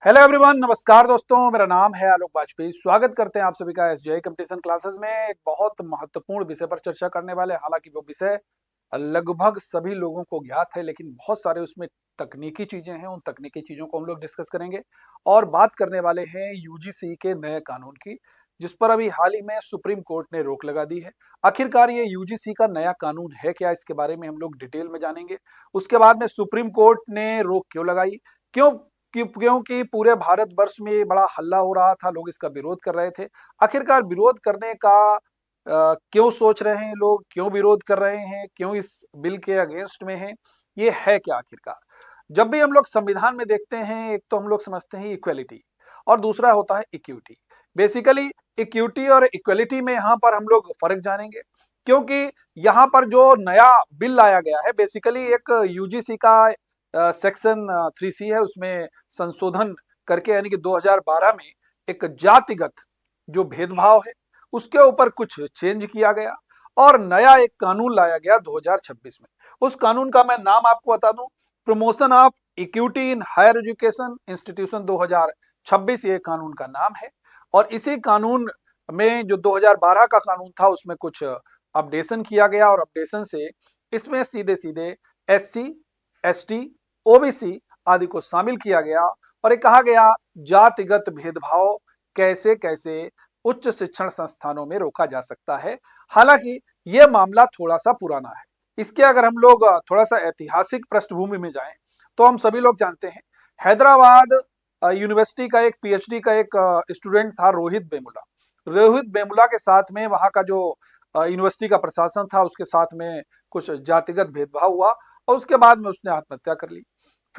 Hello everyone, नमस्कार दोस्तों। मेरा नाम है आलोक वाजपेयी। स्वागत करते हैं आप सभी का एसजीआई कंपटीशन क्लासेस में। एक बहुत महत्वपूर्ण विषय पर चर्चा करने वाले हैं। हालांकि वो विषय लगभग सभी लोगों को ज्ञात है, लेकिन बहुत सारे उसमें तकनीकी चीजें हैं। उन तकनीकी चीजों को हम लोग डिस्कस करेंगे और बात करने वाले हैं यूजीसी के नए कानून की, जिस पर अभी हाल ही में सुप्रीम कोर्ट ने रोक लगा दी है। आखिरकार ये यूजीसी का नया कानून है क्या, इसके बारे में हम लोग डिटेल में जानेंगे। उसके बाद में सुप्रीम कोर्ट ने रोक क्यों लगाई, क्यों क्योंकि पूरे भारतवर्ष में ये बड़ा हल्ला हो रहा था, लोग इसका विरोध कर रहे थे। आखिरकार विरोध करने का क्यों सोच रहे हैं लोग, क्यों विरोध कर रहे हैं, क्यों इस बिल के अगेंस्ट में हैं, ये है क्या आखिरकार। जब भी हम लोग संविधान में देखते हैं, एक तो हम लोग समझते हैं इक्वलिटी और दूसरा होता है इक्विटी। बेसिकली इक्विटी और इक्वलिटी में यहाँ पर हम लोग फर्क जानेंगे, क्योंकि यहाँ पर जो नया बिल लाया गया है, बेसिकली एक यूजीसी का सेक्शन 3C है, उसमें संशोधन करके, यानी कि 2012 में एक जातिगत जो भेदभाव है उसके ऊपर कुछ चेंज किया गया और नया एक कानून लाया गया 2026 में। उस कानून का मैं नाम आपको बता दूं, promotion of equity in higher education institution 2026, ये कानून का नाम है। और इसी कानून में जो 2012 का कानून था उसमें कुछ अपडेशन किया गया और अपडेशन से इसमें सीधे सीधे SC, ST, OBC आदि को शामिल किया गया और ये कहा गया जातिगत भेदभाव कैसे कैसे उच्च शिक्षण संस्थानों में रोका जा सकता है। हालांकि यह मामला थोड़ा सा पुराना है। इसके अगर हम लोग थोड़ा सा ऐतिहासिक पृष्ठभूमि में जाएं तो हम सभी लोग जानते हैं, हैदराबाद यूनिवर्सिटी का एक PhD का एक स्टूडेंट था, रोहित वेमुला। रोहित वेमुला के साथ में वहां का जो यूनिवर्सिटी का प्रशासन था, उसके साथ में कुछ जातिगत भेदभाव हुआ और उसके बाद में उसने आत्महत्या कर ली।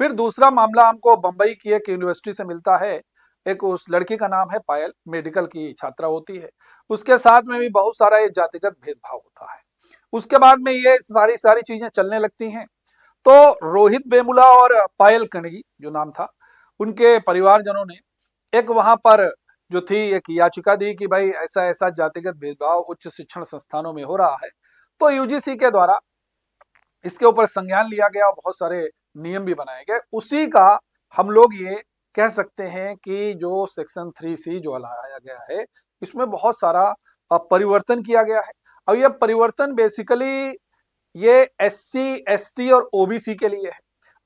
फिर दूसरा मामला हमको बंबई की एक यूनिवर्सिटी से मिलता है। एक उस लड़की का नाम है पायल, मेडिकल की छात्रा होती है, उसके साथ में भी बहुत सारा ये जातिगत भेदभाव होता है। उसके बाद में ये सारी सारी चीजें चलने लगती हैं। तो रोहित वेमुला और पायल कर्णगी जो नाम था, उनके परिवारजनों ने एक वहां पर जो थी एक याचिका दी कि भाई ऐसा ऐसा जातिगत भेदभाव उच्च शिक्षण संस्थानों में हो रहा है। तो यूजीसी के द्वारा इसके ऊपर संज्ञान लिया गया और बहुत सारे नियम भी बनाए गए। उसी का हम लोग ये कह सकते हैं कि जो सेक्शन 3C जो लाया गया है, इसमें बहुत सारा परिवर्तन किया गया है। और यह परिवर्तन बेसिकली ये SC, ST और OBC के लिए है।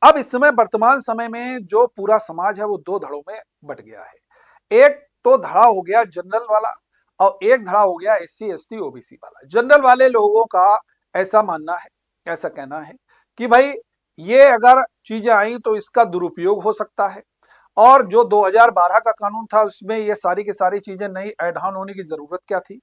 अब इस समय वर्तमान समय में जो पूरा समाज है वो दो धड़ों में बट गया है। एक तो धड़ा हो गया जनरल वाला और एक धड़ा हो गया SC, ST, OBC वाला। जनरल वाले लोगों का ऐसा मानना है, ऐसा कहना है कि भाई ये अगर चीजें आई तो इसका दुरुपयोग हो सकता है। और जो 2012 का कानून था उसमें ये सारी की सारी चीजें नहीं ऐड ऑन होने की जरूरत क्या थी।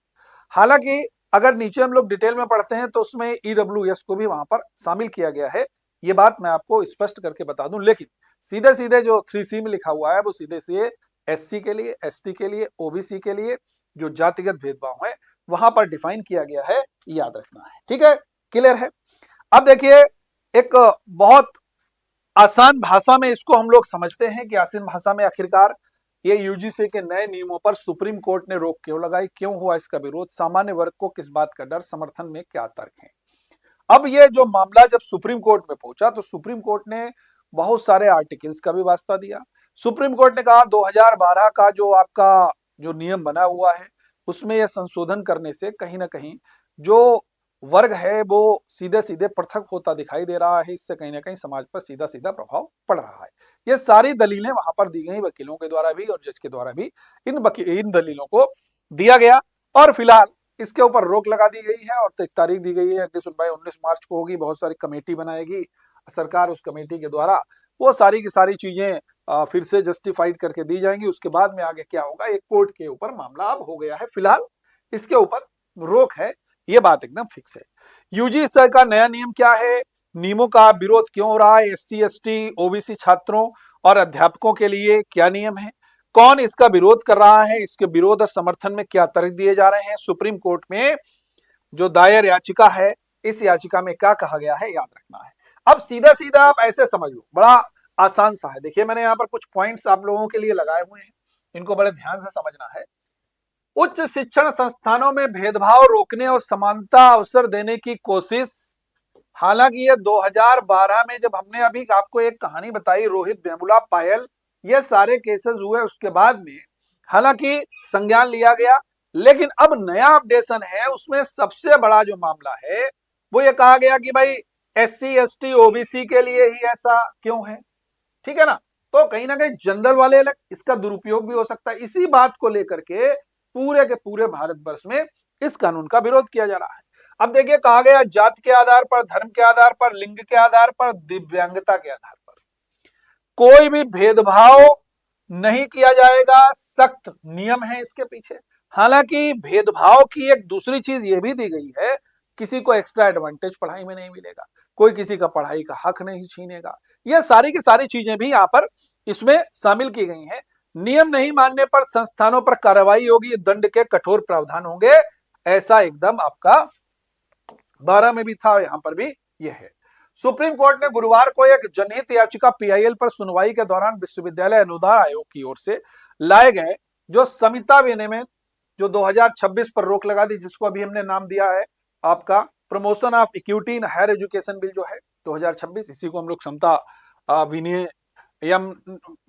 हालांकि अगर नीचे हम लोग डिटेल में पढ़ते हैं तो उसमें EWS को भी वहां पर शामिल किया गया है। ये बात मैं आपको स्पष्ट करके बता दूं, लेकिन सीधे सीधे जो 3C में लिखा हुआ है वो सीधे से SC के लिए, ST के लिए, OBC के लिए जो जातिगत भेदभाव है वहां पर डिफाइन किया गया है, याद रखना है। ठीक है, क्लियर है। अब देखिए, एक बहुत आसान भाषा में इसको हम लोग समझते हैं कि आसान भाषा में आखिरकार ये यूजीसी के नए नियमों पर सुप्रीम कोर्ट ने रोक क्यों लगाई, क्यों हुआ इसका विरोध, सामान्य वर्ग को किस बात का डर, समर्थन में क्या तर्क है। अब ये जो मामला जब सुप्रीम कोर्ट में पहुंचा तो सुप्रीम कोर्ट ने बहुत सारे आर्टिकल्स का भी वास्ता दिया। सुप्रीम कोर्ट ने कहा 2012 का जो आपका जो नियम बना हुआ है उसमें यह संशोधन करने से कहीं ना कहीं जो वर्ग है वो सीधे सीधे पृथक होता दिखाई दे रहा है। इससे कहीं ना कहीं समाज पर सीधा सीधा प्रभाव पड़ रहा है। ये सारी दलीलें वहां पर दी गई, वकीलों के द्वारा भी और जज के द्वारा भी इन दलीलों को दिया गया और फिलहाल इसके ऊपर रोक लगा दी गई है और एक तारीख दी गई है। अगली सुनवाई 19 मार्च को होगी। बहुत सारी कमेटी बनाएगी सरकार, उस कमेटी के द्वारा वो सारी की सारी चीजें फिर से जस्टिफाइड करके दी जाएंगी। उसके बाद में आगे क्या होगा, एक कोर्ट के ऊपर मामला अब हो गया है। फिलहाल इसके ऊपर रोक है, ये बात एकदम फिक्स है। यूजीसी का नया नियम क्या है, नियमों का विरोध क्यों हो रहा है, SC, ST, OBC छात्रों और अध्यापकों के लिए क्या नियम है, कौन इसका विरोध कर रहा है, इसके विरोध और समर्थन में क्या तर्क दिए जा रहे हैं, सुप्रीम कोर्ट में जो दायर याचिका है इस याचिका में क्या कहा गया है, याद रखना है। अब सीधा सीधा आप ऐसे समझ लो, बड़ा आसान सा है। देखिए मैंने यहाँ पर कुछ पॉइंट्स आप लोगों के लिए लगाए हुए हैं, इनको बड़े ध्यान से समझना है। उच्च शिक्षण संस्थानों में भेदभाव रोकने और समानता अवसर देने की कोशिश। हालांकि ये 2012 में जब हमने अभी आपको एक कहानी बताई रोहित वेमुला पायल, ये सारे केसेस हुए उसके बाद में, हालांकि संज्ञान लिया गया, लेकिन अब नया अपडेशन है, उसमें सबसे बड़ा जो मामला है वो ये कहा गया कि भाई SC ST OBC के लिए ही ऐसा क्यों है, ठीक है ना। तो कहीं ना कहीं जनरल वाले अलग, इसका दुरुपयोग भी हो सकता है। इसी बात को लेकर के पूरे भारतवर्ष में इस कानून का विरोध किया जा रहा है। अब देखिए, कहा गया जाति के आधार पर, धर्म के आधार पर, लिंग के आधार पर, दिव्यांगता के आधार पर कोई भी भेदभाव नहीं किया जाएगा, सख्त नियम है इसके पीछे। हालांकि भेदभाव की एक दूसरी चीज ये भी दी गई है, किसी को एक्स्ट्रा एडवांटेज पढ़ाई में नहीं मिलेगा, कोई किसी का पढ़ाई का हक नहीं छीनेगा। यह सारी की सारी चीजें भी यहाँ पर इसमें शामिल की गई हैं। नियम नहीं मानने पर संस्थानों पर कार्रवाई होगी, दंड के कठोर प्रावधान होंगे, ऐसा एकदम आपका 12 में भी था, यहां पर भी यह है। सुप्रीम कोर्ट ने गुरुवार को एक जनहित याचिका PIL पर सुनवाई के दौरान विश्वविद्यालय अनुदान आयोग की ओर से लाए गए जो संविदा विनियमन जो 2026 पर रोक लगा दी, जिसको अभी हमने नाम दिया है आपका promotion of equity in higher education bill जो है 2026, इसी को हम लोग समता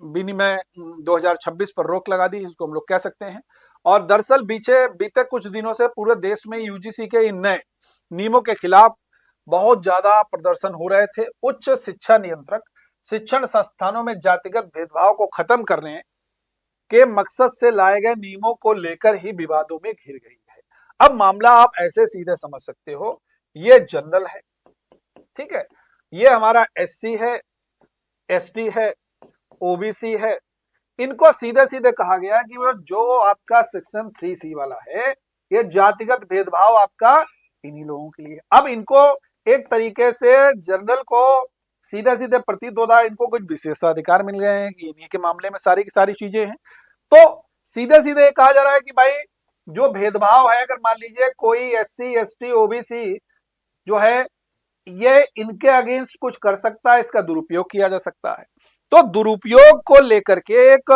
विनिमय 2026 पर रोक लगा दी, इसको हम लोग कह सकते हैं। और दरअसल बीते कुछ दिनों से पूरे देश में UGC के इन नए नियमों के खिलाफ बहुत ज्यादा प्रदर्शन हो रहे थे। उच्च शिक्षा नियंत्रक शिक्षण संस्थानों में जातिगत भेदभाव को खत्म करने के मकसद से लाए गए नियमों को लेकर ही विवादों में घिर गई है। अब मामला आप ऐसे सीधे समझ सकते हो, ये जनरल है, ठीक है, ये हमारा SC है, ST है, OBC है, इनको सीधे सीधे कहा गया कि वो जो आपका सेक्शन 3C वाला है, ये जातिगत भेदभाव आपका इन्हीं लोगों के लिए। अब इनको एक तरीके से जनरल को सीधे सीधे प्रतीत होता है इनको कुछ विशेषाधिकार मिल गए हैं कि इन्हीं के मामले में सारी की सारी चीजें हैं। तो सीधे सीधे कहा जा रहा है कि भाई जो भेदभाव है, अगर मान लीजिए कोई SC ST OBC जो है ये इनके अगेंस्ट कुछ कर सकता है, इसका दुरुपयोग किया जा सकता है। तो दुरुपयोग को लेकर के एक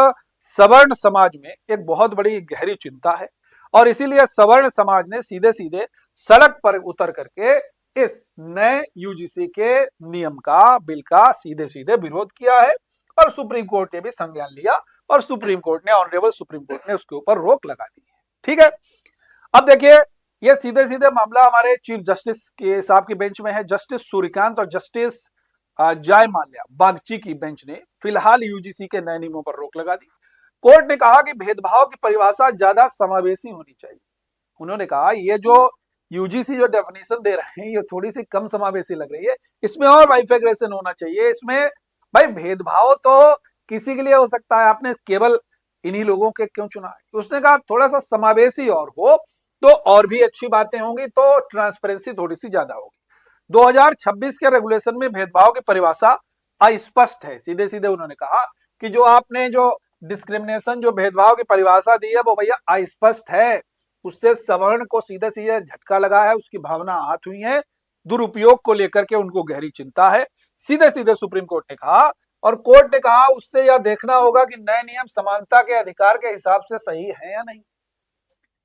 सवर्ण समाज में एक बहुत बड़ी गहरी चिंता है, और इसीलिए सवर्ण समाज ने सीधे सीधे सड़क पर उतर करके इस नए UGC के नियम का, बिल का सीधे सीधे विरोध किया है, और सुप्रीम कोर्ट ने भी संज्ञान लिया, और सुप्रीम कोर्ट ने, ऑनरेबल सुप्रीम कोर्ट ने उसके ऊपर रोक लगा दी है, ठीक है। अब देखिए, ये सीधे सीधे मामला हमारे चीफ जस्टिस के साहब की बेंच में है, जस्टिस सूर्यकांत और जस्टिस जय माल्या बागची की बेंच ने फिलहाल UGC के नए नियमों पर रोक लगा दी। कोर्ट ने कहा कि भेदभाव की परिभाषा ज्यादा समावेशी होनी चाहिए। उन्होंने कहा ये जो UGC जो डेफिनेशन दे रहे हैं ये थोड़ी सी कम समावेशी लग रही है, इसमें और बाइफिकेशन होना चाहिए। इसमें भाई भेदभाव तो किसी के लिए हो सकता है, आपने केवल इन्हीं लोगों के क्यों चुना है। उसने कहा थोड़ा सा समावेशी और हो तो और भी अच्छी बातें होंगी, तो ट्रांसपेरेंसी थोड़ी सी ज्यादा होगी। 2026 के रेगुलेशन में भेदभाव की परिभाषा अस्पष्ट है। सीधे सीधे उन्होंने कहा कि जो आपने जो डिस्क्रिमिनेशन, जो भेदभाव की परिभाषा दी है वो भैया अस्पष्ट है, उससे सवर्ण को सीधे सीधे झटका लगा है, उसकी भावना आहत हुई है, दुरुपयोग को लेकर के उनको गहरी चिंता है, सीधे सीधे सुप्रीम कोर्ट ने कहा। और कोर्ट ने कहा उससे यह देखना होगा कि नए नियम समानता के अधिकार के हिसाब से सही है या नहीं,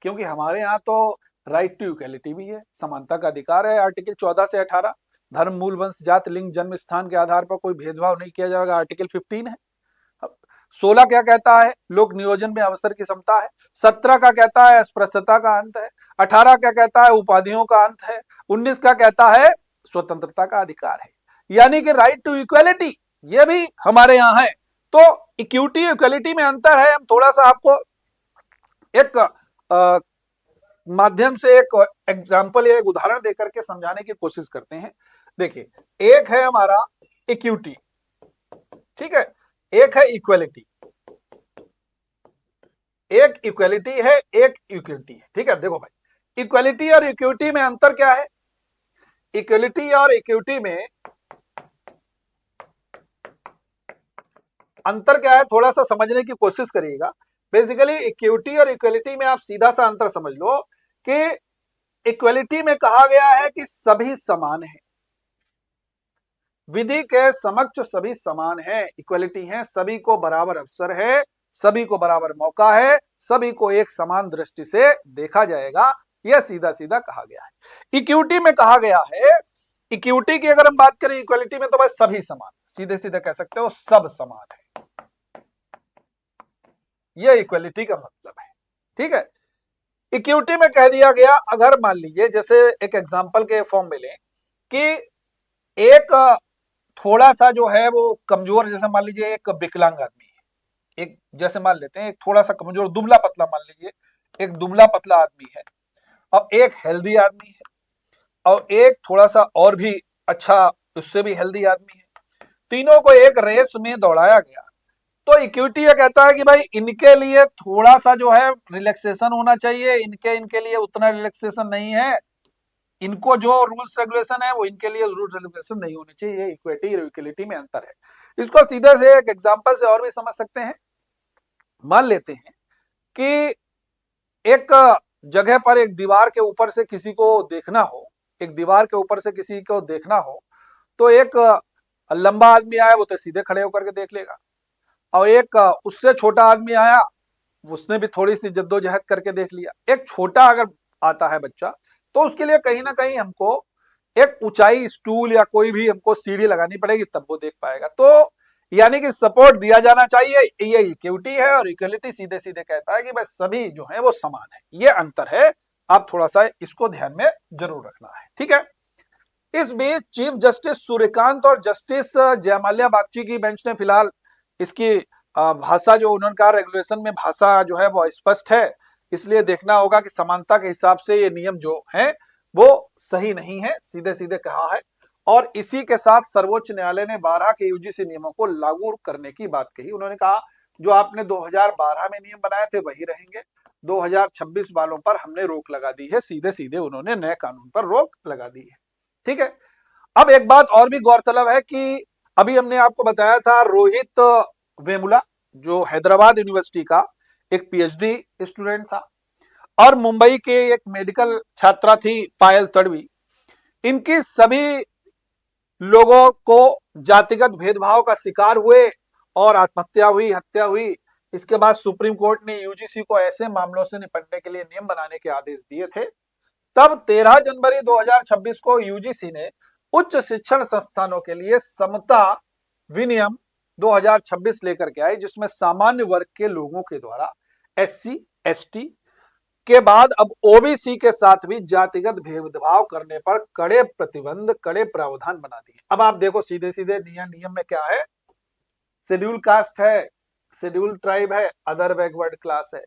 क्योंकि हमारे यहाँ तो राइट टू इक्वलिटी भी है, समानता का अधिकार है, आर्टिकल 14 से 18, धर्म, मूल, वंश, जात, लिंग, जन्म स्थान के आधार पर कोई भेदभाव नहीं किया जाएगा, आर्टिकल 15 है। 16 क्या कहता है, लोक नियोजन में अवसर की समता है। 17 का कहता है अस्पृश्यता का अंत है। 18 क्या कहता है, उपाधियों का अंत है। 19 का कहता है स्वतंत्रता का अधिकार है, यानी कि राइट टू इक्वलिटी ये भी हमारे यहाँ है। तो इक्विटी इक्वलिटी में अंतर है। हम थोड़ा सा आपको एक माध्यम से एक एग्जाम्पल या एक उदाहरण देकर के समझाने की कोशिश करते हैं। देखिए, एक है हमारा इक्विटी, ठीक है, एक है इक्वलिटी, एक इक्वलिटी है, एक इक्विटी है, ठीक है। देखो भाई, इक्वलिटी और इक्विटी में अंतर क्या है? इक्वलिटी और इक्विटी में अंतर क्या है, थोड़ा सा समझने की कोशिश करिएगा। बेसिकली इक्विटी और इक्वलिटी में आप सीधा सा अंतर समझ लो कि इक्वलिटी में कहा गया है कि सभी समान हैं, विधि के समक्ष सभी समान हैं। इक्वलिटी है सभी को बराबर अवसर है, सभी को बराबर मौका है, सभी को एक समान दृष्टि से देखा जाएगा, यह सीधा सीधा कहा गया है। इक्विटी में कहा गया है, इक्विटी की अगर हम बात करें इक्वलिटी में, तो भाई सभी समान, सीधे सीधे कह सकते हो सब समान है। ये इक्वलिटी का मतलब है। ठीक है, इक्विटी में कह दिया गया, अगर मान लीजिए जैसे एक एग्जांपल के फॉर्म में लें कि एक थोड़ा सा जो है वो कमजोर, जैसे मान लीजिए एक विकलांग आदमी है, एक जैसे मान लेते हैं एक थोड़ा सा कमजोर दुबला पतला, मान लीजिए एक दुबला पतला आदमी है और एक हेल्दी आदमी है और एक थोड़ा सा और भी अच्छा उससे भी हेल्दी आदमी है, तीनों को एक रेस में दौड़ाया गया। तो इक्विटी ये कहता है कि भाई इनके लिए थोड़ा सा जो है रिलैक्सेशन होना चाहिए, इनके लिए उतना रिलैक्सेशन नहीं है, इनको जो रूल्स रेगुलेशन है वो इनके लिए रूल्स रेगुलेशन नहीं होने चाहिए। ये इक्विटी और इक्वलिटी में अंतर है। इसको सीधे से एक एग्जांपल से और भी समझ सकते हैं। मान लेते हैं कि एक जगह पर एक दीवार के ऊपर से किसी को देखना हो, एक दीवार के ऊपर से किसी को देखना हो तो एक लंबा आदमी आया वो तो सीधे खड़े होकर के देख लेगा, और एक उससे छोटा आदमी आया उसने भी थोड़ी सी जद्दोजहद करके देख लिया। एक छोटा अगर आता है बच्चा तो उसके लिए कहीं ना कहीं हमको एक ऊंचाई स्टूल या कोई भी हमको सीढ़ी लगानी पड़ेगी तब वो देख पाएगा। तो यानी कि सपोर्ट दिया जाना चाहिए, ये इक्विटी है। और इक्वलिटी सीधे सीधे कहता है कि भाई सभी जो है वो समान है, ये अंतर है। आप थोड़ा सा इसको ध्यान में जरूर रखना है। ठीक है, इस बीच चीफ जस्टिस सूर्यकांत और जस्टिस जयमाल्या बागची की बेंच ने फिलहाल इसकी भाषा जो उन्होंने कहा, रेगुलेशन में भाषा जो है वो स्पष्ट है, इसलिए देखना होगा कि समानता के हिसाब से ये नियम जो है वो सही नहीं है, सीधे सीधे कहा है। और इसी के साथ सर्वोच्च न्यायालय ने 12 के यूजीसी नियमों को लागू करने की बात कही। उन्होंने कहा जो आपने 2012 में नियम बनाए थे वही रहेंगे, 2026 वालों पर हमने रोक लगा दी है। सीधे सीधे उन्होंने नए कानून पर रोक लगा दी है। ठीक है, अब एक बात और भी गौरतलब है कि अभी हमने आपको बताया था रोहित वेमुला जो हैदराबाद यूनिवर्सिटी का एक पीएचडी स्टूडेंट था और मुंबई के एक मेडिकल छात्रा थी पायल तड़वी, इनकी सभी लोगों को जातिगत भेदभाव का शिकार हुए और आत्महत्या हुई, हत्या हुई। इसके बाद सुप्रीम कोर्ट ने यूजीसी को ऐसे मामलों से निपटने के लिए नियम बनाने के आदेश दिए थे। तब 13 जनवरी 2026 को यूजीसी ने उच्च शिक्षण संस्थानों के लिए समता विनियम 2026 लेकर के आई, जिसमें सामान्य वर्ग के लोगों के द्वारा एससी एसटी के बाद अब ओबीसी के साथ भी जातिगत भेदभाव करने पर कड़े प्रतिबंध, कड़े प्रावधान बना दिए। अब आप देखो सीधे सीधे नियम में क्या है, शेड्यूल कास्ट है, शेड्यूल ट्राइब है, अदर बैकवर्ड क्लास है।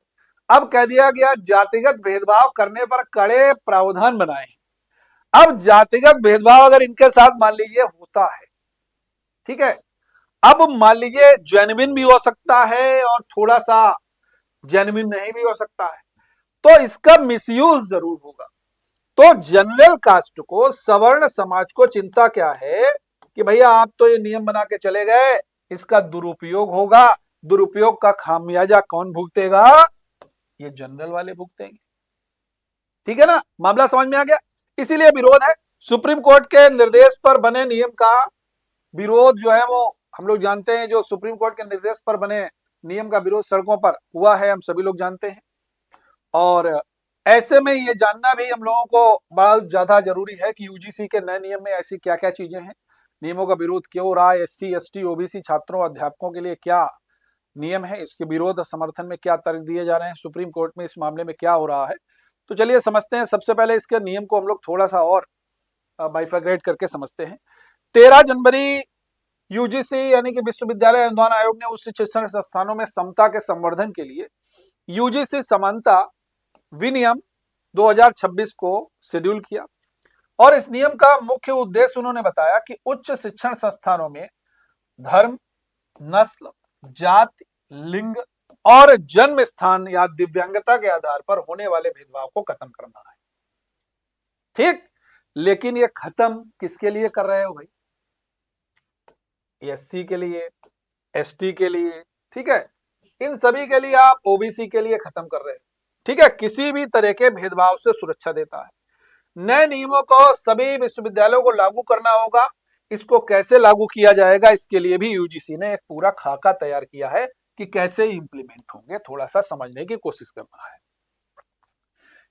अब कह दिया गया जातिगत भेदभाव करने पर कड़े प्रावधान बनाए। अब जातिगत भेदभाव अगर इनके साथ मान लीजिए होता है, ठीक है, अब मान लीजिए जेन्युइन भी हो सकता है और थोड़ा सा जेन्युइन नहीं भी हो सकता है, तो इसका मिसयूज जरूर होगा। तो जनरल कास्ट को, सवर्ण समाज को चिंता क्या है कि भैया आप तो ये नियम बना के चले गए, इसका दुरुपयोग होगा, दुरुपयोग का खामियाजा कौन भुगतेगा? ये जनरल वाले भुगतेंगे। ठीक है ना, मामला समझ में आ गया। इसीलिए विरोध है। सुप्रीम कोर्ट के निर्देश पर बने नियम का विरोध जो है वो हम लोग जानते हैं, जो सुप्रीम कोर्ट के निर्देश पर बने नियम का विरोध सड़कों पर हुआ है, हम सभी लोग जानते हैं। और ऐसे में ये जानना भी हम लोगों को बहुत ज्यादा जरूरी है कि यूजीसी के नए नियम में ऐसी क्या क्या चीजें हैं, नियमों का विरोध क्यों हो रहा है, एससी एसटी ओबीसी छात्रों अध्यापकों के लिए क्या नियम है, इसके विरोध समर्थन में क्या तर्क दिए जा रहे हैं, सुप्रीम कोर्ट में इस मामले में क्या हो रहा है। तो चलिए समझते हैं। सबसे पहले इसके नियम को हम लोग थोड़ा सा और बाइफर्केट करके समझते हैं। 13 जनवरी यूजीसी यानी कि विश्वविद्यालय अनुदान आयोग ने उच्च शिक्षण संस्थानों में समता के संवर्धन के लिए यूजीसी समानता विनियम 2026 को शेड्यूल किया। और इस नियम का मुख्य उद्देश्य उन्होंने बताया कि उच्च शिक्षण संस्थानों में धर्म, नस्ल, जाति, लिंग और जन्म स्थान या दिव्यांगता के आधार पर होने वाले भेदभाव को खत्म करना है। ठीक, लेकिन ये खत्म किसके लिए कर रहे हो भाई? एससी के लिए, एसटी के लिए, ठीक है, इन सभी के लिए आप ओबीसी के लिए खत्म कर रहे हैं। ठीक है, किसी भी तरह के भेदभाव से सुरक्षा देता है। नए नियमों को सभी विश्वविद्यालयों को लागू करना होगा। इसको कैसे लागू किया जाएगा, इसके लिए भी यूजीसी ने एक पूरा खाका तैयार किया है कि कैसे इंप्लीमेंट होंगे, थोड़ा सा समझने की कोशिश करना है।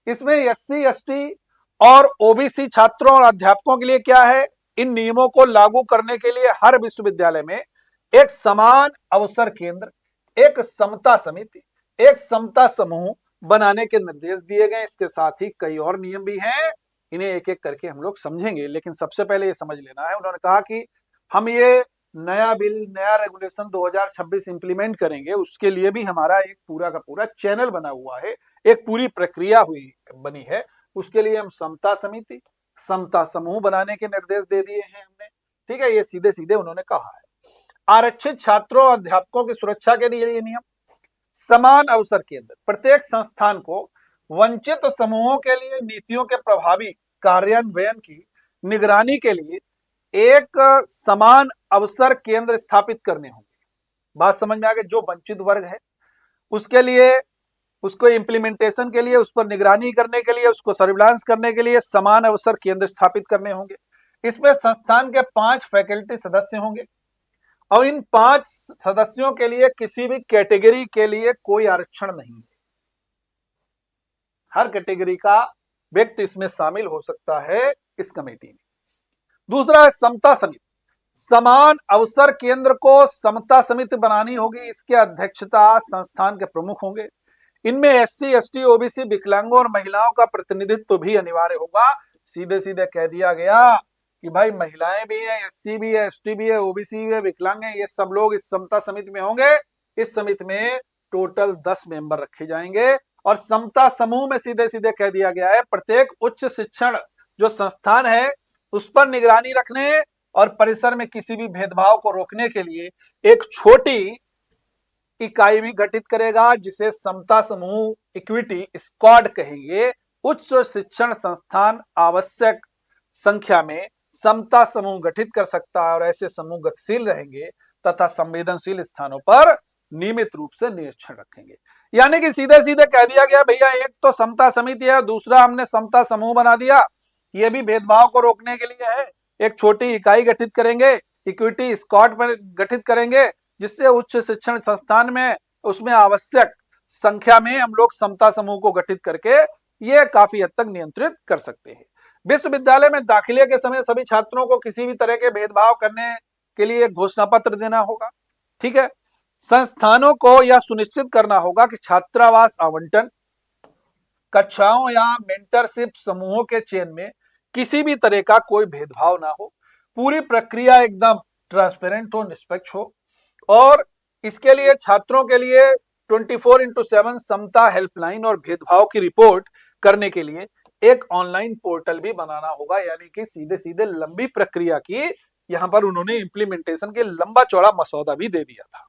इसमें एससी एसटी और ओबीसी छात्रों और अध्यापकों के लिए क्या है, इन नियमों को लागू करने के लिए हर विश्वविद्यालय में एक समान अवसर केंद्र, एक समता समिति, एक समता समूह बनाने के निर्देश दिए गए। इसके साथ ही कई और नियम भी हैं, इन्हें एक एक करके हम लोग समझेंगे। लेकिन सबसे पहले ये समझ लेना है, उन्होंने कहा कि हम ये नया बिल, नया रेगुलेशन 2026 इंप्लीमेंट करेंगे, उसके लिए भी हमारा एक पूरा का पूरा चैनल बना हुआ है, एक पूरी प्रक्रिया बनी है। उसके लिए हम समता समिति, समता समूह बनाने के निर्देश दे दिए हैं हमने। ठीक है, ये सीधे सीधे उन्होंने कहा है। आरक्षित छात्रों और अध्यापकों की सुरक्षा के लिए ये नियम, समान अवसर केंद्र, प्रत्येक संस्थान को वंचित समूहों के लिए नीतियों के प्रभावी कार्यान्वयन की निगरानी के लिए एक समान अवसर केंद्र स्थापित करने होंगे। बात समझ में आ गई? जो वंचित वर्ग है उसके लिए, उसको इम्प्लीमेंटेशन के लिए, उस पर निगरानी करने के लिए, उसको सर्विलांस करने के लिए समान अवसर केंद्र स्थापित करने होंगे। इसमें संस्थान के 5 फैकल्टी सदस्य होंगे और इन 5 सदस्यों के लिए किसी भी कैटेगरी के लिए कोई आरक्षण नहीं है। हर कैटेगरी का व्यक्ति इसमें शामिल हो सकता है इस कमेटी में। दूसरा है समता समिति, समान अवसर केंद्र को समता समिति बनानी होगी। इसके अध्यक्षता संस्थान के प्रमुख होंगे। इनमें एससी, एसटी, ओबीसी, विकलांगों और महिलाओं का प्रतिनिधित्व भी अनिवार्य होगा। सीधे सीधे कह दिया गया कि भाई महिलाएं भी है, एससी भी है, एसटी भी है, ओबीसी भी है, विकलांग है, ये सब लोग इस समता समिति में होंगे। इस समिति में टोटल 10 मेंबर रखे जाएंगे। और समता समूह में सीधे सीधे कह दिया गया है प्रत्येक उच्च शिक्षण जो संस्थान है उस पर निगरानी रखने और परिसर में किसी भी भेदभाव को रोकने के लिए एक छोटी इकाई भी गठित करेगा, जिसे समता समूह इक्विटी स्क्वाड कहेंगे। उच्च शिक्षण संस्थान आवश्यक संख्या में समता समूह गठित कर सकता है और ऐसे समूह गतिशील रहेंगे तथा संवेदनशील स्थानों पर नियमित रूप से निरीक्षण रखेंगे। यानी कि सीधे सीधे कह दिया गया भैया, एक तो समता समिति है, दूसरा हमने समता समूह बना दिया, ये भी भेदभाव को रोकने के लिए है। एक छोटी इकाई गठित करेंगे, इक्विटी स्क्वाड पर गठित करेंगे, जिससे उच्च शिक्षण संस्थान में उसमें आवश्यक संख्या में हम लोग समता समूह को गठित करके ये काफी हद तक नियंत्रित कर सकते हैं। विश्वविद्यालय में दाखिले के समय सभी छात्रों को किसी भी तरह के भेदभाव करने के लिए घोषणा पत्र देना होगा। ठीक है, संस्थानों को यह सुनिश्चित करना होगा कि छात्रावास आवंटन, कक्षाओं या मेंटरशिप समूहों के चयन में किसी भी तरह का कोई भेदभाव ना हो, पूरी प्रक्रिया एकदम ट्रांसपेरेंट हो, निष्पक्ष हो। और इसके लिए छात्रों के लिए 24x7 समता हेल्पलाइन और भेदभाव की रिपोर्ट करने के लिए एक ऑनलाइन पोर्टल भी बनाना होगा। यानी कि सीधे सीधे लंबी प्रक्रिया की यहां पर उन्होंने इंप्लीमेंटेशन के लंबा चौड़ा मसौदा भी दे दिया था।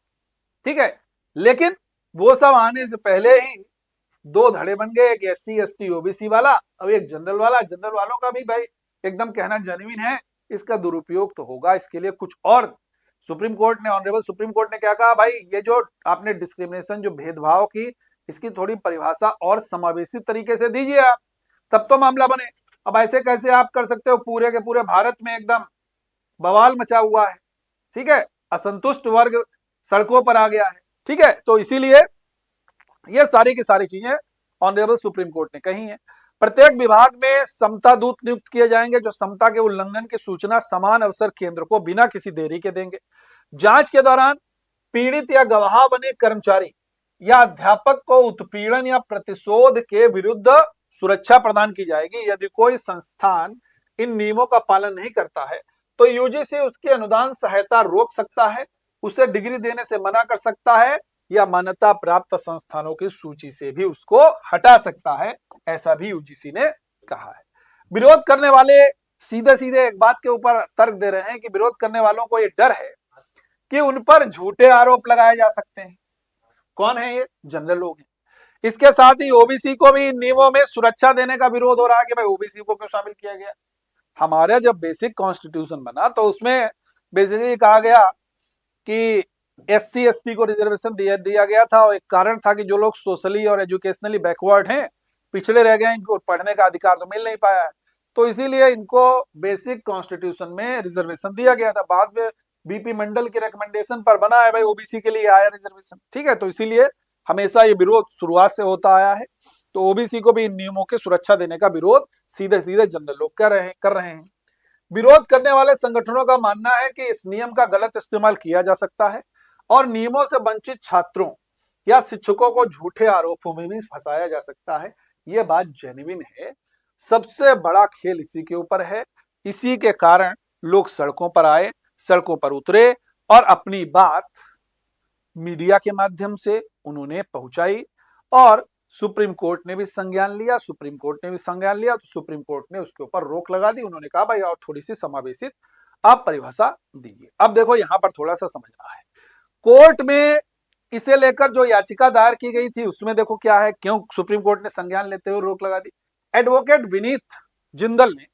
ठीक है, लेकिन वो सब आने से पहले ही 2 धड़े बन गए, एक एससी, एसटी, ओबीसी वाला और एक जनरल वाला। जनरल वालों का भी भाई एकदम कहना जेन्युइन है, इसका दुरुपयोग तो होगा। इसके लिए कुछ और सुप्रीम कोर्ट ने, ऑनरेबल सुप्रीम कोर्ट ने क्या कहा, भाई ये जो आपने डिस्क्रिमिनेशन, जो भेदभाव की, इसकी थोड़ी परिभाषा और समावेशी तरीके से दीजिए आप, तब तो मामला बने। अब ऐसे कैसे आप कर सकते हो? पूरे के पूरे भारत में एकदम बवाल मचा हुआ है। ठीक है, असंतुष्ट वर्ग सड़कों पर आ गया है। ठीक है, तो इसीलिए ये सारी की सारी चीजें ऑनरेबल सुप्रीम कोर्ट ने कही है। प्रत्येक विभाग में समता दूत नियुक्त किए जाएंगे जो समता के उल्लंघन की सूचना समान अवसर केंद्र को बिना किसी देरी के देंगे। जांच के दौरान पीड़ित या गवाह बने कर्मचारी या अध्यापक को उत्पीड़न या प्रतिशोध के विरुद्ध सुरक्षा प्रदान की जाएगी। यदि कोई संस्थान इन नियमों का पालन नहीं करता है तो यूजीसी उसकी अनुदान सहायता रोक सकता है, उसे डिग्री देने से मना कर सकता है या मान्यता प्राप्त संस्थानों की सूची से भी उसको हटा सकता है। ऐसा भी यूजीसी ने कहा है। विरोध करने वाले सीधे सीधे एक बात के ऊपर तर्क दे रहे हैं कि विरोध करने वालों को ये डर है कि उन पर झूठे आरोप लगाए जा सकते हैं। कौन है ये? जनरल लोग हैं। इसके साथ ही ओबीसी को भी नियमों में सुरक्षा देने का विरोध हो रहा है कि भाई ओबीसी को क्यों शामिल किया गया। हमारा जब बेसिक कॉन्स्टिट्यूशन बना तो उसमें बेसिकली कहा गया कि एससी एसटी को रिजर्वेशन दिया गया था और एक कारण था कि जो लोग सोशली और एजुकेशनली बैकवर्ड हैं, पिछड़े रह गए, इनको पढ़ने का अधिकार तो मिल नहीं पाया है, तो इसीलिए इनको बेसिक कॉन्स्टिट्यूशन में रिजर्वेशन दिया गया था। बाद में बीपी मंडल के रिकमेंडेशन पर बना है भाई ओबीसी के लिए आया रिजर्वेशन। ठीक है, तो इसीलिए हमेशा ये विरोध शुरुआत से होता आया है। तो ओबीसी को भी इन नियमों की सुरक्षा देने का विरोध सीधे सीधे जनरल लोग कर रहे हैं। विरोध करने वाले संगठनों का मानना है कि इस नियम का गलत इस्तेमाल किया जा सकता है और नियमों से वंचित छात्रों या शिक्षकों को झूठे आरोपों में भी फंसाया जा सकता है। ये बात जेन्युइन है। सबसे बड़ा खेल इसी के ऊपर है। इसी के कारण लोग सड़कों पर आए, सड़कों पर उतरे और अपनी बात मीडिया के माध्यम से उन्होंने पहुंचाई और सुप्रीम कोर्ट ने भी संज्ञान लिया। सुप्रीम कोर्ट ने भी संज्ञान लिया तो सुप्रीम कोर्ट ने उसके ऊपर रोक लगा दी। उन्होंने कहा भाई और थोड़ी सी समावेशित आप परिभाषा दीजिए। अब देखो यहां पर थोड़ा सा समझना है। कोर्ट में इसे लेकर जो याचिका दायर की गई थी उसमें देखो क्या है, क्यों सुप्रीम कोर्ट ने संज्ञान लेते हुए रोक लगा दी। एडवोकेट विनीत जिंदल ने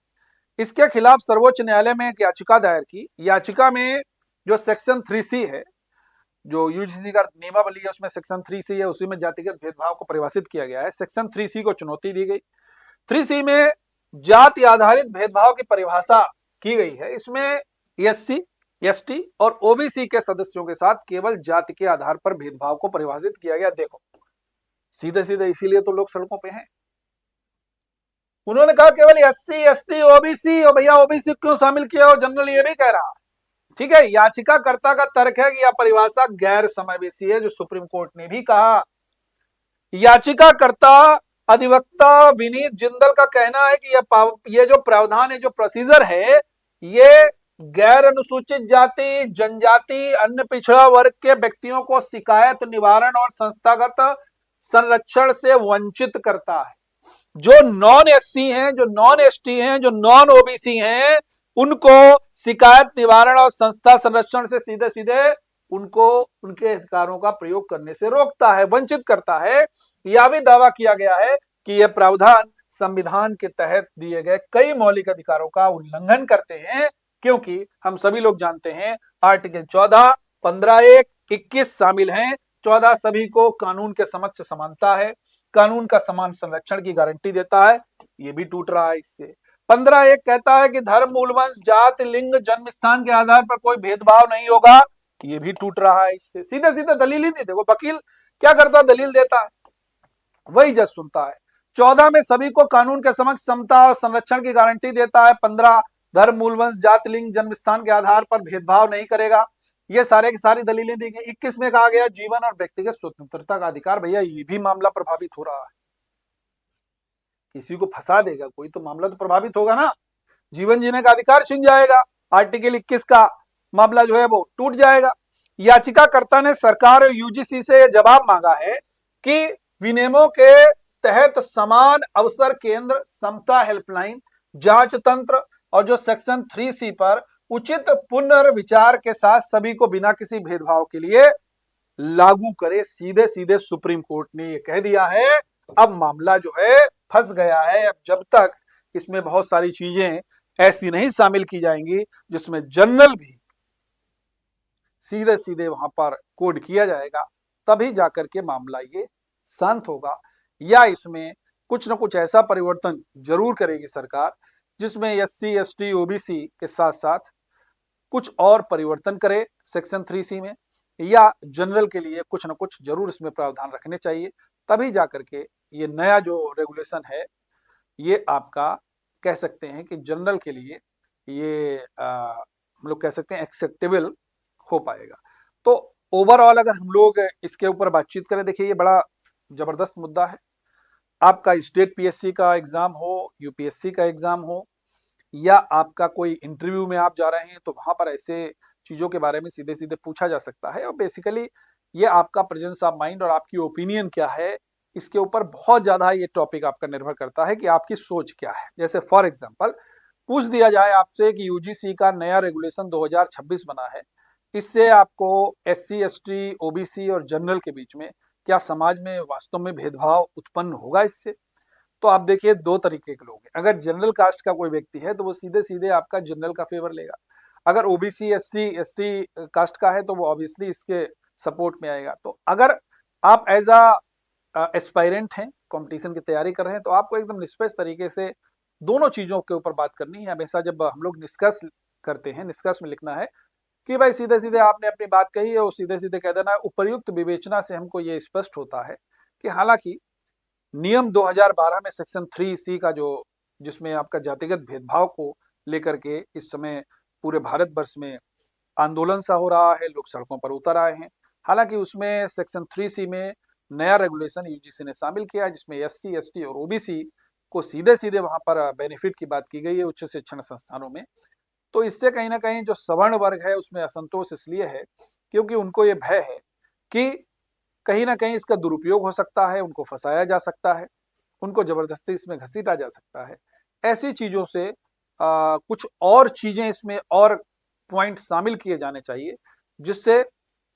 इसके खिलाफ सर्वोच्च न्यायालय में एक याचिका दायर की। याचिका में जो सेक्शन 3C है, जो यूजीसी का नियमावली है उसमें सेक्शन 3C है, उसी में जातिगत भेदभाव को परिभाषित किया गया है। सेक्शन 3C को चुनौती दी गई। 3C में जाति आधारित भेदभाव की परिभाषा की गई है। इसमें SC, ST और OBC के सदस्यों के साथ केवल जाति के आधार पर भेदभाव को परिभाषित किया गया। देखो सीधे सीधे इसीलिए तो लोग सड़कों पे हैं। उन्होंने कहा केवल SC, ST, OBC, और भैया OBC क्यों शामिल किया हो, जनरल ये भी कह रहा। ठीक है, याचिकाकर्ता का तर्क है कि यह परिभाषा गैर समावेशी है, जो सुप्रीम कोर्ट ने भी कहा। याचिकाकर्ता अधिवक्ता विनीत जिंदल का कहना है कि ये जो प्रावधान है, जो प्रोसीजर है, ये गैर अनुसूचित जाति, जनजाति, अन्य पिछड़ा वर्ग के व्यक्तियों को शिकायत निवारण और संस्थागत संरक्षण से वंचित करता है। जो नॉन SC हैं, जो नॉन ST हैं, जो नॉन OBC हैं, उनको शिकायत निवारण और संस्था संरक्षण से सीधे सीधे उनको उनके अधिकारों का प्रयोग करने से रोकता है, वंचित करता है। यह भी दावा किया गया है कि यह प्रावधान संविधान के तहत दिए गए कई मौलिक अधिकारों का उल्लंघन करते हैं, क्योंकि हम सभी लोग जानते हैं आर्टिकल 14, 15(1), 21 शामिल हैं। 14 सभी को कानून के समक्ष समानता है, कानून का समान संरक्षण की गारंटी देता है, ये भी टूट रहा है इससे। 15(1) कहता है कि धर्म, मूलवंश, जाति, लिंग, जन्म स्थान के आधार पर कोई भेदभाव नहीं होगा, ये भी टूट रहा है इससे। सीधे सीधे दलील ही नहीं। देखो वकील क्या करता है, दलील देता है, वही जज सुनता है। 14 में सभी को कानून के समक्ष समता और संरक्षण की गारंटी देता है। 15 धर्म, मूलवंश, जाति, लिंग, जन्म स्थान के आधार पर भेदभाव नहीं करेगा। ये सारे की सारी दलीलें दी गई। 21 में कहा गया जीवन और व्यक्तिगत स्वतंत्रता का अधिकार। भैया ये भी मामला प्रभावित हो रहा है। किसी को फंसा देगा कोई तो मामला तो प्रभावित होगा ना। जीवन जीने का अधिकार छिन जाएगा, आर्टिकल 21 का मामला जो है वो टूट जाएगा। याचिकाकर्ता ने सरकार और UGC से जवाब मांगा है कि विनियमों के तहत समान अवसर केंद्र, समता हेल्पलाइन, जांच तंत्र और जो सेक्शन 3C पर उचित पुनर्विचार के साथ सभी को बिना किसी भेदभाव के लिए लागू करे। सीधे सीधे सुप्रीम कोर्ट ने ये कह दिया है। अब मामला जो है फंस गया है। अब जब तक इसमें बहुत सारी चीजें ऐसी नहीं शामिल की जाएंगी जिसमें जनरल भी सीधे सीधे वहां पर कोड किया जाएगा, तभी जाकर के मामला ये शांत होगा। या इसमें कुछ न कुछ ऐसा परिवर्तन जरूर करेगी सरकार जिसमें SC, ST, OBC के साथ साथ कुछ और परिवर्तन करे सेक्शन 3C में, या जनरल के लिए कुछ न कुछ जरूर इसमें प्रावधान रखने चाहिए। तभी जाकर के ये नया जो रेगुलेशन है ये आपका कह सकते हैं कि जनरल के लिए ये हम लोग कह सकते हैं एक्सेप्टेबल हो पाएगा। तो ओवरऑल अगर हम लोग इसके ऊपर बातचीत करें, देखिए ये बड़ा जबरदस्त मुद्दा है। आपका स्टेट PSC का एग्जाम हो, UPSC का एग्जाम हो, या आपका कोई इंटरव्यू में आप जा रहे हैं तो वहां पर ऐसे चीजों के बारे में सीधे सीधे पूछा जा सकता है। और बेसिकली ये आपका प्रेजेंस ऑफ माइंड और आपकी ओपिनियन क्या है, इसके ऊपर बहुत ज्यादा ये टॉपिक आपका निर्भर करता है कि आपकी सोच क्या है। जैसे फॉर एग्जांपल पूछ दिया जाए आपसे कि UGC का नया रेगुलेशन 2026 बना है, इससे आपको SC, ST, OBC और जनरल के बीच में क्या समाज में वास्तव में भेदभाव उत्पन्न होगा इससे? तो आप देखिए दो तरीके के लोग हैं। अगर जनरल कास्ट का कोई व्यक्ति है तो वो सीधे सीधे आपका जनरल का फेवर लेगा। अगर OBC, SC, ST कास्ट का है तो वो ऑब्वियसली इसके सपोर्ट में आएगा। तो अगर आप एज एस्पायरेंट हैं, कंपटीशन की तैयारी कर रहे हैं, तो आपको एकदम निष्पक्ष तरीके से दोनों चीजों के ऊपर बात करनी है। हमेशा जब हम लोग निष्कर्ष करते हैं, निष्कर्ष में लिखना है कि भाई सीधे सीधे आपने अपनी बात कही है और सीधे सीधे कह देना है। उपर्युक्त विवेचना से हमको ये स्पष्ट होता है कि हालांकि नियम 2012 में सेक्शन 3C का जो जिसमें आपका जातिगत भेदभाव को लेकर के इस समय पूरे भारतवर्ष में आंदोलन सा हो रहा है, लोग सड़कों पर उतर आए हैं, हालांकि उसमें सेक्शन 3C में नया रेगुलेशन यूजीसी ने शामिल किया जिसमें एससी, एसटी और ओबीसी को सीधे सीधे वहां पर बेनिफिट की बात की गई है उच्च शिक्षण संस्थानों में। तो इससे कहीं ना कहीं जो सवर्ण वर्ग है उसमें असंतोष इसलिए है क्योंकि उनको ये भय है कि कहीं ना कहीं इसका दुरुपयोग हो सकता है, उनको फंसाया जा सकता है, उनको जबरदस्ती इसमें घसीटा जा सकता है। ऐसी चीजों से कुछ और चीजें इसमें और पॉइंट शामिल किए जाने चाहिए जिससे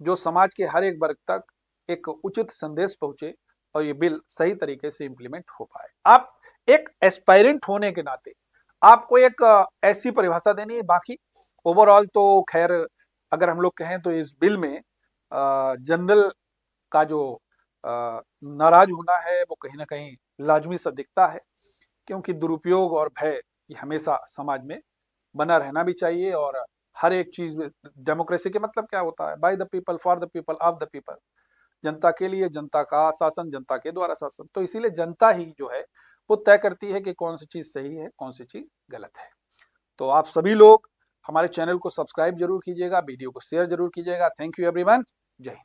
जो समाज के हर एक वर्ग तक एक उचित संदेश पहुंचे और ये बिल सही तरीके से इम्प्लीमेंट हो पाए। आप एक एस्पायरेंट होने के नाते आपको एक ऐसी परिभाषा देनी है। बाकी ओवरऑल तो खैर अगर हम लोग कहें तो इस बिल में जनरल का जो नाराज होना है वो कहीं ना कहीं लाजमी सा दिखता है क्योंकि दुरुपयोग और भय ये हमेशा समाज में बना रहना भी चाहिए। और हर एक चीज में डेमोक्रेसी के मतलब क्या होता है? By the people, for the people, of the people. जनता के लिए, जनता का शासन, जनता के द्वारा शासन। तो इसीलिए जनता ही जो है वो तय करती है कि कौन सी चीज सही है, कौन सी चीज गलत है। तो आप सभी लोग हमारे चैनल को सब्सक्राइब जरूर कीजिएगा, वीडियो को शेयर जरूर कीजिएगा। Thank you everyone. जय हिंद।